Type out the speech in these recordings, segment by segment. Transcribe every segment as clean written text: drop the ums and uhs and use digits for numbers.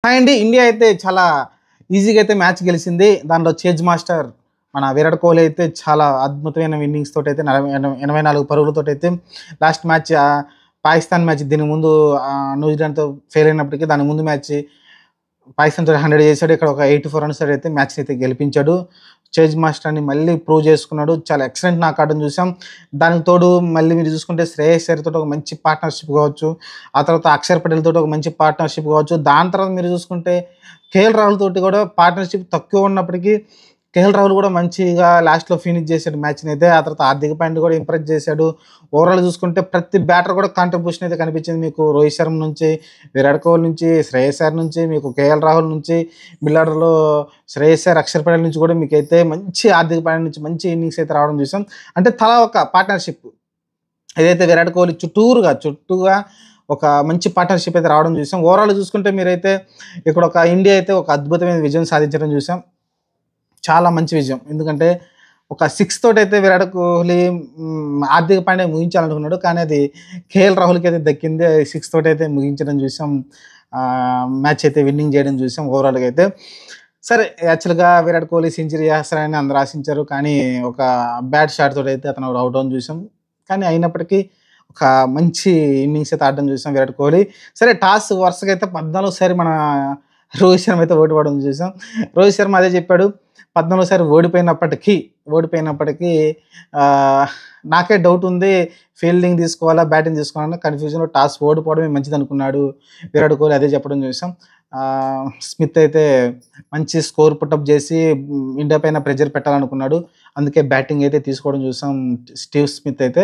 Hi అండి. India అయితే చాలా ఈజీగా అయితే మ్యాచ్ గెలిచింది. దాంట్లో చేజ్ మాస్టర్ మన విరాట్ కోహ్లీ అయితే చాలా అద్భుతమైన ఇన్నింగ్స్ తోటైతే 84 పరుగులతోటైతే లాస్ట్ మ్యాచ్ పాకిస్తాన్ మ్యాచ్ దీనికి ముందు న్యూజిలాండ్‌తో ఫెయిల్ అయినప్పటికీ దానికి ముందు మ్యాచ్ పాకిస్తాన్‌తో 100 చేసాడు. ఇక్కడ ఒక 84 రన్స్ అయితే మ్యాచ్‌ని అయితే గెలిపించాడు. చేజ్ మాస్టర్‌ని మళ్ళీ ప్రూవ్ చేసుకున్నాడు. చాలా ఎక్సలెంట్ నాక్ ఆడడం చూసాం. దానికి తోడు మళ్ళీ మీరు చూసుకుంటే శ్రేయస్ అయ్యర్ తోటి ఒక మంచి పార్ట్నర్‌షిప్ కావచ్చు. ఆ తర్వాత అక్షర్ పటేల్ తోటి ఒక మంచి పార్ట్నర్‌షిప్ కావచ్చు. దాని తర్వాత మీరు చూసుకుంటే కేఎల్ రాహుల్ తోటి కూడా పార్ట్నర్‌షిప్ తక్కువ ఉన్నప్పటికీ కేఎల్ రాహుల్ కూడా మంచిగా లాస్ట్‌లో ఫినిష్ చేసాడు మ్యాచ్‌నైతే. ఆ తర్వాత హార్దిక్ పాండ్యా కూడా ఇంప్రెస్ చేసాడు. ఓవరాల్ చూసుకుంటే ప్రతి బ్యాటర్ కూడా కాంట్రిబ్యూషన్ అయితే కనిపించింది మీకు. రోహిత్ శర్మ నుంచి, విరాట్ కోహ్లీ నుంచి, శ్రేయస్ అయ్యర్ నుంచి, మీకు కేఎల్ రాహుల్ నుంచి, మిడిల్ ఆర్డర్‌లో శ్రేయస్ అయ్యర్, అక్షర్ పటేల్ నుంచి కూడా మీకైతే మంచి హార్దిక్ పాండ్యా నుంచి మంచి ఇన్నింగ్స్ అయితే రావడం చూసాం. అంటే తలా ఒక పార్ట్నర్‌షిప్ ఏదైతే విరాట్ కోహ్లీ చుట్టూగా ఒక మంచి పార్ట్నర్‌షిప్ అయితే రావడం చూసాం. ఓవరాల్ చూసుకుంటే మీరైతే ఇక్కడ ఒక ఇండియా అయితే ఒక అద్భుతమైన విజయం సాధించడం చూసాం. చాలా మంచి విజయం. ఎందుకంటే ఒక 6 తోటైతే విరాట్ కోహ్లీ హార్దిక్ పాండ్యా ముగించాలనుకున్నాడు. కానీ అది కేఎల్ రాహుల్‌కి అయితే దక్కింది. 6 తోటైతే ముగించడం చూసాం. మ్యాచ్ అయితే విన్నింగ్ చేయడం చూసాం ఓవరాల్‌గా అయితే. సరే యాక్చువల్‌గా విరాట్ కోహ్లీ సెంచరీ చేస్తారని అందరూ ఆశించారు. కానీ ఒక బ్యాడ్ షాట్ తోటైతే అతను అవుట్ అవ్వడం చూసాం. కానీ అయినప్పటికీ ఒక మంచి ఇన్నింగ్స్ అయితే ఆడడం చూసాం విరాట్ కోహ్లీ. సరే టాస్ వరుసగా అయితే 14 మన రోహిత్ శర్మ అయితే ఓడిపోవడం చూసాం. రోహిత్ శర్మ అదే చెప్పాడు. 14 ఓడిపోయినప్పటికీ నాకే డౌట్ ఉంది. ఫీల్డింగ్ తీసుకోవాలా? బ్యాటింగ్ తీసుకోవాలా? కన్‌ఫ్యూజన్‌లో టాస్ ఓడిపోవడమే మంచిదనుకున్నాడు విరాట్ కోహ్లీ అదే చెప్పడం చూసాం. స్మిత్ అయితే మంచి స్కోర్ పుటప్ చేసి ఇండియా పైన ప్రెషర్ పెట్టాలనుకున్నాడు. అందుకే బ్యాటింగ్ అయితే తీసుకోవడం చూసాం స్టీవ్ స్మిత్ అయితే.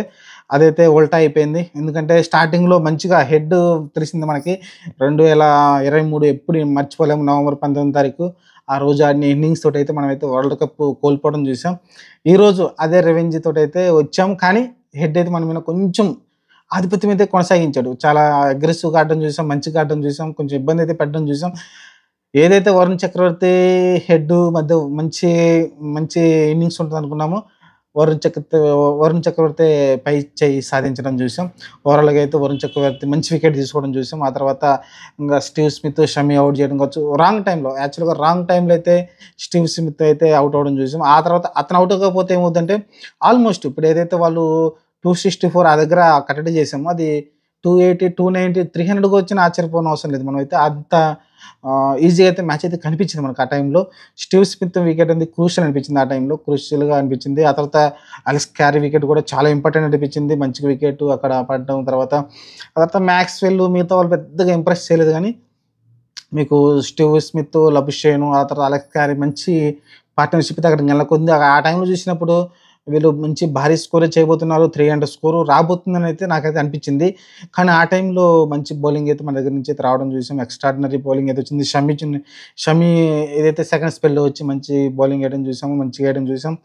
అదైతే ఉల్టా అయిపోయింది. ఎందుకంటే స్టార్టింగ్‌లో మంచిగా హెడ్ తెలిసింది మనకి. 2023 ఎప్పుడు మర్చిపోలేము. నవంబర్ 19 తారీఖు. ఆ రోజు ఆడిన ఇన్నింగ్స్ తోటైతే మనమైతే వరల్డ్ కప్ కోల్పోవడం చూసాం. ఈరోజు అదే రివెంజ్ తోటైతే వచ్చాము. కానీ హెడ్ అయితే మన మీద కొంచెం ఆధిపత్యం అయితే కొనసాగించాడు. చాలా అగ్రెసివ్‌గా ఆడడం చూసాం. మంచిగా ఆడడం చూసాం. కొంచెం ఇబ్బంది అయితే పెట్టడం చూసాం. ఏదైతే వరుణ్ చక్రవర్తి హెడ్ మధ్య మంచి మంచి ఇన్నింగ్స్ ఉంటదనుకున్నామో వరుణ్ చక్రవర్తి వరుణ్ చక్రవర్తి పై చేయి సాధించడం చూసాం. ఓవరాల్‌గా అయితే వరుణ్ చక్రవర్తి మంచి వికెట్ తీసుకోవడం చూసాం. ఆ తర్వాత ఇంగా స్టీవ్ స్మిత్, షమి ఔట్ చేయడం కావచ్చు. యాక్చువల్‌గా రాంగ్ టైమ్‌లో అయితే స్టీవ్ స్మిత్ అయితే ఔట్ అవ్వడం చూసాం. ఆ తర్వాత అతను ఔట్ అవ్వకపోతే ఏమవుద్దంటే ఆల్మోస్ట్ ఇప్పుడు ఏదైతే వాళ్ళు 264 ఆ దగ్గర కట్టడి చేసామో అది 280, 290, 300 వచ్చినా ఆశ్చర్యపోనవసరం లేదు. మనమైతే అంత ఈజీగా అయితే మ్యాచ్ అయితే కనిపించింది మనకు ఆ టైంలో. స్టీవ్ స్మిత్ వికెట్ అనేది క్రూషియల్ అనిపించింది ఆ టైంలో. క్రూషియల్‌గా అనిపించింది. ఆ తర్వాత అలెక్స్ క్యారీ వికెట్ కూడా చాలా ఇంపార్టెంట్ అనిపించింది. మంచిగా వికెట్ అక్కడ పడడం ఆ తర్వాత మాక్స్‌వెల్ మిగతా వాళ్ళు పెద్దగా ఇంప్రెస్ చేయలేదు గానీ, మీకు స్టీవ్ స్మిత్, లబుషేన్ ఆ తర్వాత అలెక్స్ క్యారీ మంచి పార్ట్నర్‌షిప్ అయితే అక్కడ నెలకొంది. ఆ టైంలో చూసినప్పుడు వీళ్ళు మంచి భారీ స్కోరే చేయబోతున్నారు. 300 స్కోరు రాబోతుందని అయితే నాకైతే అనిపించింది. కానీ ఆ టైంలో మంచి బౌలింగ్ అయితే మన దగ్గర నుంచి అయితే రావడం చూసాం. ఎక్స్ట్రార్డినరీ బౌలింగ్ అయితే వచ్చింది. షమి ఏదైతే సెకండ్ స్పెల్‌లో వచ్చి మంచి బౌలింగ్ ఏయడం చూసామో, మంచిగా ఏయడం చూసాం.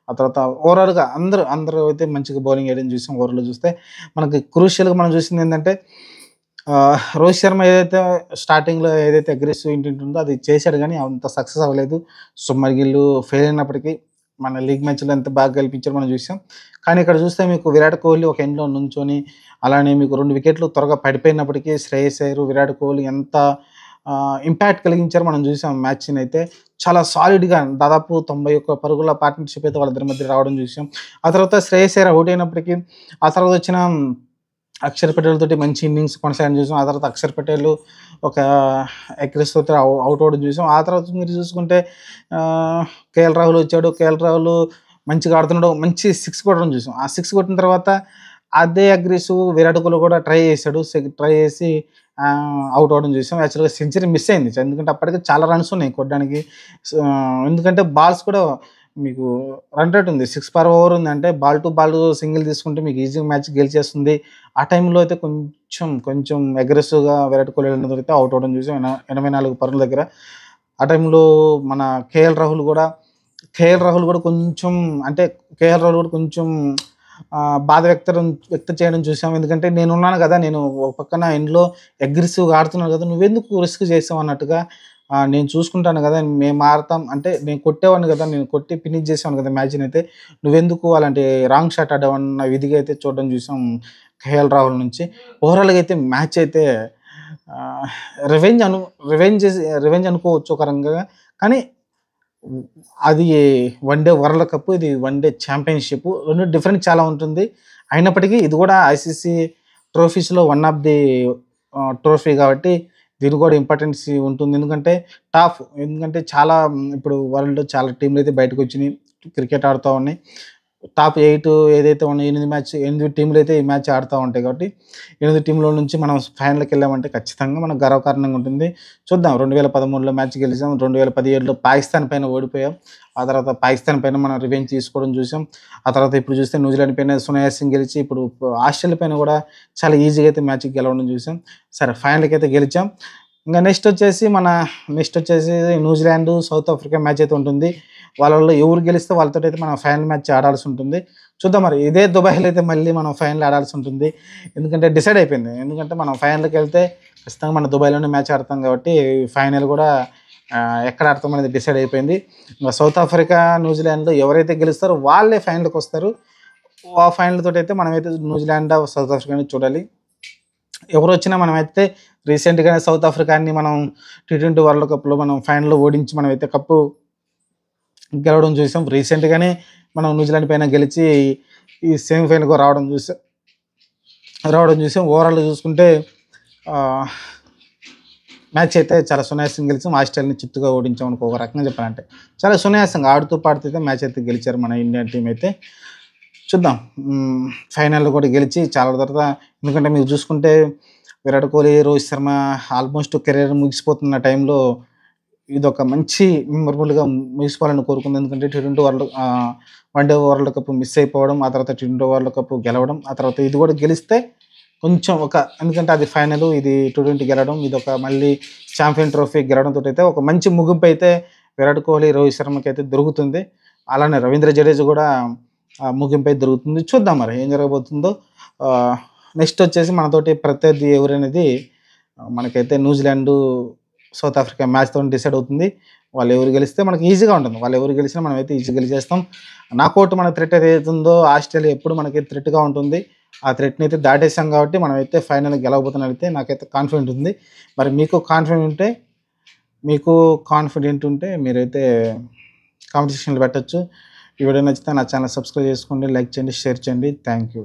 ఆ తర్వాత ఓవరాల్‌గా అందరూ అయితే మంచిగా బౌలింగ్ ఏయడం చూసాం ఓవరాల్‌గా చూస్తే. మనకి క్రూషియల్‌గా మనం చూసిందేంటంటే రోహిత్ శర్మ స్టార్టింగ్‌లో ఏదైతే అగ్రెసివ్ ఇంటెంట్ ఉందో అది చేశాడు గానీ అంత సక్సెస్ అవ్వలేదు. సుమ్మర్ గిల్ ఫెయిల్ అయినప్పటికీ మన లీగ్ మ్యాచ్‌లో ఎంత బాగా గెలిపించాడో మనం చూసాం. కానీ ఇక్కడ చూస్తే మీకు విరాట్ కోహ్లీ ఒక ఎండ్‌లో నుంచొని అలానే మీకు 2 వికెట్లు త్వరగా పడిపోయినప్పటికీ శ్రేయస్ అయ్యర్, విరాట్ కోహ్లీ ఎంత ఇంపాక్ట్ కలిగించారో మనం చూసాం మ్యాచ్‌నైతే. చాలా సాలిడ్‌గా దాదాపు 91 పరుగుల పార్ట్నర్‌షిప్ అయితే వాళ్ళిద్దరి మధ్య రావడం చూసాం. ఆ తర్వాత శ్రేయస్ అయ్యర్ ఔట్ అయినప్పటికీ ఆ తర్వాత వచ్చిన అక్షర్ పటేల్ తోటి మంచి ఇన్నింగ్స్ కొనసాగడం చూసాం. ఆ తర్వాత అక్షర్ పటేల్ ఒక అగ్రెస్ తోటి ఔట్ అవ్వడం చూసాం. ఆ తర్వాత మీరు చూసుకుంటే కేఎల్ రాహుల్ వచ్చాడు. కేఎల్ రాహుల్ మంచిగా ఆడుతున్నాడు. మంచి 6 కొట్టడం చూసాం. ఆ 6 కొట్టిన తర్వాత అదే అగ్రెసివ్ విరాట్ కోహ్లీ కూడా ట్రై చేసాడు. ట్రై చేసి ఔట్ అవ్వడం చూసాం. యాక్చువల్‌గా సెంచరీ మిస్ అయింది. ఎందుకంటే అప్పటికే చాలా రన్స్ ఉన్నాయి కొట్టడానికి. ఎందుకంటే బాల్స్ కూడా మీకు రన్ రేట్ ఉంది. 6 పర్ ఓవర్ ఉందంటే బాల్ టు బాల్ సింగిల్ తీసుకుంటే మీకు ఈజీగా మ్యాచ్ గెలిచేస్తుంది. ఆ టైంలో అయితే కొంచెం అగ్రెసివ్‌గా విరాట్ కోహ్లీ అయితే ఔట్ అవ్వడం చూసాం. 84 పరుగుల దగ్గర. ఆ టైంలో మన కేఎల్ రాహుల్ కూడా కొంచెం అంటే కేఎల్ రాహుల్ కూడా కొంచెం బాధ వ్యక్తం చేయడం చూసాం. ఎందుకంటే నేనున్నాను గదా! నేను ఒక పక్కన ఎండ్‌లో అగ్రెసివ్‌గా ఆడుతున్నాను గదా! నువ్వెందుకు రిస్క్ చేసావు అన్నట్టుగా నేను చూసుకుంటాను గదా! మేము ఆడతాం అంటే నేను కొట్టేవాడిని గదా! నేను కొట్టి ఫినిష్ చేసేవాడిని గదా! మ్యాచ్‌నైతే. నువ్వెందుకు అలాంటి రాంగ్ షాట్ ఆడావన్న విధిగా అయితే చూడడం చూసాం కేఎల్ రాహుల్ నుంచి. ఓవరాల్‌గా అయితే మ్యాచ్ అయితే ఆహ్, రివెంజ్ అను రివెంజ్ అనుకోవచ్చు ఒక రకంగా. కానీ అది వన్ డే వరల్డ్ కప్, ఇది వన్ డే ఛాంపియన్‌షిప్ 2 డిఫరెంట్ చాలా ఉంటుంది. అయినప్పటికీ ఇది కూడా ఐసీసీ ట్రోఫీస్‌లో వన్ ఆఫ్ ది ట్రోఫీ కాబట్టి దీనికి కూడా ఇంపార్టెన్స్ ఉంటుంది. ఎందుకంటే చాలా ఇప్పుడు వరల్డ్‌లో చాలా టీమ్‌లయితే బయటకొచ్చినియి. క్రికెట్ ఆడుతా ఉన్నాయి. టాప్ 8 ఏదైతే ఉన్నాయో 8 టీమ్‌లయితే ఈ మ్యాచ్ ఆడుతా ఉంటాయి కాబట్టి 8 టీమ్‌లో నుంచి మనం ఫైనల్‌కెళ్ళామంటే ఖచ్చితంగా మనకు గర్వకారణంగా ఉంటుంది. చూద్దాం 2013లో మ్యాచ్ గెలిసాం. 2017లో పాకిస్తాన్ పైన ఓడిపోయాం. ఆ తర్వాత పాకిస్తాన్ పైన మనం రివెంజ్ తీసుకోవడం చూసాం. ఆ తర్వాత ఇప్పుడు చూస్తే న్యూజిలాండ్ పైన సునయా సింగ్ గెలిచి ఇప్పుడు ఆస్ట్రేలియా పైన కూడా చాలా ఈజీగా అయితే మ్యాచ్‌కి గెలవడం చూసాం. సరే ఫైనల్‌కైతే గెలిచాం. ఇంక నెక్స్ట్ వచ్చేసి న్యూజిలాండ్, సౌత్ ఆఫ్రికా మ్యాచ్ అయితే ఉంటుంది. వాళ్ళలో ఎవరు గెలిస్తే వాళ్ళతోటైతే మనం ఫైనల్ మ్యాచ్ ఆడాల్సి ఉంటుంది. చూద్దాం మరి ఇదే దుబాయ్‌లో అయితే మళ్ళీ మనం ఫైనల్ ఆడాల్సి ఉంటుంది. ఎందుకంటే డిసైడ్ అయిపోయింది. ఎందుకంటే మనం ఫైనల్‌కెళ్తే ఖచ్చితంగా మనం దుబాయ్‌లోనే మ్యాచ్ ఆడతాం కాబట్టి ఫైనల్ కూడా ఎక్కడ ఆడతాం అనేది డిసైడ్ అయిపోయింది. ఇంక సౌత్ ఆఫ్రికా, న్యూజిలాండ్‌లో ఎవరైతే గెలుస్తారో వాళ్ళే ఫైనల్‌కొస్తారు. ఆ ఫైనల్ తోటైతే మనమైతే న్యూజిలాండ్, సౌత్ ఆఫ్రికాని చూడాలి. ఎవరొచ్చినా మనమైతే రీసెంట్‌గానే సౌత్ ఆఫ్రికాని మనం టీ20 వరల్డ్ కప్‌లో మనం ఫైనల్‌లో ఓడించి మనమైతే కప్పు గెలవడం చూసాం. రీసెంట్‌గానే మనం న్యూజిలాండ్ పైన గెలిచి ఈ సెమీఫైనల్‌కి రావడం చూసాం. ఓవరాల్‌గా చూసుకుంటే ఆహ్, మ్యాచ్ అయితే చాలా సునాయాసంగా గెలిచాం. ఆస్ట్రేలియాని చిత్తుగా ఓడించాం అనుకో ఒక రకంగా చెప్పాలంటే. చాలా సునాయాసంగా ఆడుతూ పాడుతూ అయితే మ్యాచ్ అయితే గెలిచారు మన ఇండియన్ టీమ్ అయితే. చూద్దాం. ఫైనల్‌లో కూడా గెలిచి చాలా తర్వాత ఎందుకంటే మీరు చూసుకుంటే విరాట్ కోహ్లీ, రోహిత్ శర్మ ఆల్మోస్ట్ కెరీర్ ముగిసిపోతున్న టైంలో ఇదొక మంచి మెమరబుల్‌గా ముగిసిపోవాలని కోరుకుంది. ఎందుకంటే one day world cup miss అయిపోవడం, ఆ తర్వాత టీ20 వరల్డ్ కప్ గెలవడం, ఆ తర్వాత ఇది కూడా గెలిస్తే కొంచెం ఎందుకంటే అది ఫైనలు, ఇది టీ20 గెలవడం, ఇదొక మళ్ళీ ఛాంపియన్ ట్రోఫీ గెలవడంతోటైతే ఒక మంచి ముగింపు అయితే విరాట్ కోహ్లీ, రోహిత్ శర్మకైతే దొరుకుతుంది. అలానే రవీంద్ర జడేజా కూడా ముగింపు అయితే దొరుకుతుంది. చూద్దాం మరి ఏం జరగబోతుందో. నెక్స్ట్ వచ్చేసి మనతోటి ప్రత్యర్థి ఎవరనేది మనకైతే న్యూజిలాండు, సౌత్ ఆఫ్రికా మ్యాచ్‌తోని డిసైడ్ అవుతుంది. వాళ్ళెవరు గెలిస్తే మనకి ఈజీగా ఉంటుంది. వాళ్ళెవరు గెలిచినా మనమైతే ఈజీగా గెలిచేస్తాం. నాకౌట్ మన థ్రెట్ ఏదైతే ఉందో ఆస్ట్రేలియా ఎప్పుడు మనకి థ్రెట్‌గా ఉంటుంది. ఆ థ్రెట్‌ని అయితే దాటేసాం కాబట్టి మనమైతే ఫైనల్‌గా గెలవబోతున్నామైతే నాకైతే కాన్ఫిడెంట్ ఉంది. మరి మీకు కాన్ఫిడెంట్ ఉంటే మీరైతే కామెంట్ సెక్షన్‌లో పెట్టొచ్చు. ఈ వీడియో నచ్చితే నా ఛానల్ సబ్స్క్రైబ్ చేసుకోండి, లైక్ చేయండి, షేర్ చేయండి. Thank you.